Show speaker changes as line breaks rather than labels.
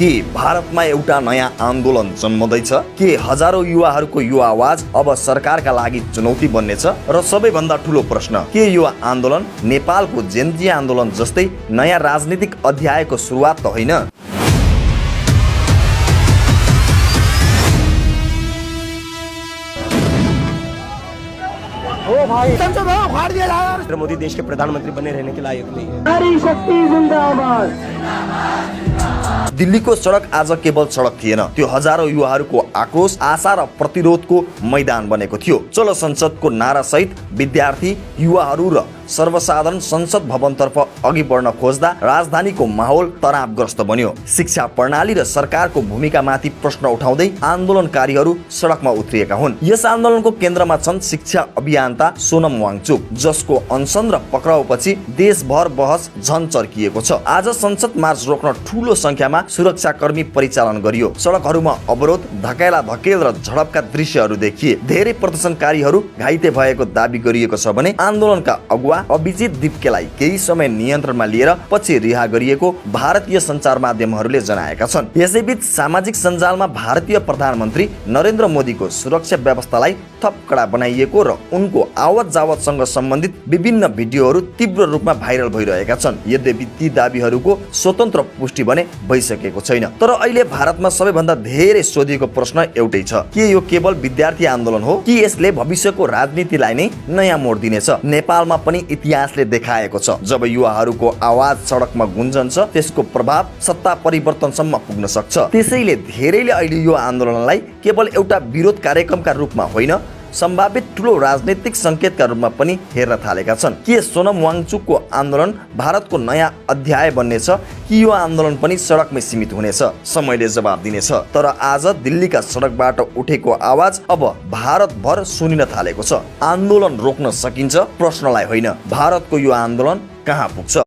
के भारतमा एउटा नयाँ आन्दोलन जन्मदैछ? के हजारौं युवाहरूको यो आवाज अब सरकारका लागि चुनौती बन्नेछ? र सबैभन्दा ठूलो प्रश्न, के यो आन्दोलन नेपालको जेनजी आन्दोलन जस्तै नयाँ राजनीतिक अध्यायको सुरुवात त होइन?
संसद हो, फाड़ दिया जाएगा।
नरेंद्र मोदी देश के प्रधानमंत्री बने रहने के लायक नहीं है।
नारी शक्ति जिंदाबाद।
दिल्लीको सडक आज केवल सडक थिएन, त्यो हजारौं युवाहरूको आक्रोश, आशा र प्रतिरोधको मैदान बनेको थियो। चलो संसदको नारा सहित विद्यार्थी, युवाहरू र सर्वसाधारण संसद भवनतर्फ अघि बढ्न खोज्दा राजधानीको माहौल तनावग्रस्त बन्यो। शिक्षा प्रणाली र सरकारको भूमिकामाथि प्रश्न उठाउँदै आन्दोलनकारीहरू सडकमा उत्रिएका हुन्। यस आन्दोलनको केन्द्रमा छन् शिक्षा अभियन्ता सोनम वाङचुक, जसको अनसन र पक्राउपछि देशभर बहस झन चर्किएको छ। आज संसद मार्च रोक्न ठूलो संख्यामा सुरक्षाकर्मी परिचालन गरियो। सडकहरूमा अवरोध, धकेला धकेल र झडपका दृश्यहरू देखिए। धेरै प्रदर्शनकारीहरू घाइते भएको दाबी गरिएको छ भने आन्दोलनका अगुवा अभिजित दिप्केलाई केही समय नियन्त्रणमा लिएर पछि रिहा गरिएको भारतीय सञ्चार माध्यमहरूले जनाएका छन्। यसैबीच सामाजिक सञ्जालमा भारतीय प्रधानमन्त्री नरेन्द्र मोदीको सुरक्षा व्यवस्थालाई थप कडा बनाइएको र उनको आवत जावतसँग सम्बन्धित विभिन्न भिडियोहरू तीव्र रूपमा भाइरल भइरहेका छन्। यद्यपि ती दाबीहरूको स्वतन्त्र पुष्टि भने भइसकेको छैन। तर अहिले भारतमा सबैभन्दा धेरै सोधिएको प्रश्न एउटै छ, के यो केवल विद्यार्थी आन्दोलन हो कि यसले भविष्यको राजनीतिलाई नै नयाँ मोड दिनेछ? नेपालमा पनि इतिहासले देखाएको छ, जब युवाहरूको आवाज सडकमा गुन्जन्छ त्यसको प्रभाव सत्ता परिवर्तनसम्म पुग्न सक्छ। त्यसैले धेरैले अहिले यो आन्दोलनलाई केवल एउटा विरोध कार्यक्रमका रूपमा होइन, सम्भावित ठूलो राजनीतिक संकेतका रूपमा पनि हेर्न थालेका छन्। के सोनम वाङचुकको आन्दोलन भारतको नयाँ अध्याय बन्नेछ कि यो आन्दोलन पनि सडकमै सीमित हुनेछ? समयले जवाब दिनेछ। तर आज दिल्लीका सडकबाट उठेको आवाज अब भारतभर सुनिन थालेको छ। आन्दोलन रोक्न सकिन्छ? प्रश्नलाई होइन, भारतको यो आन्दोलन कहाँ पुग्छ?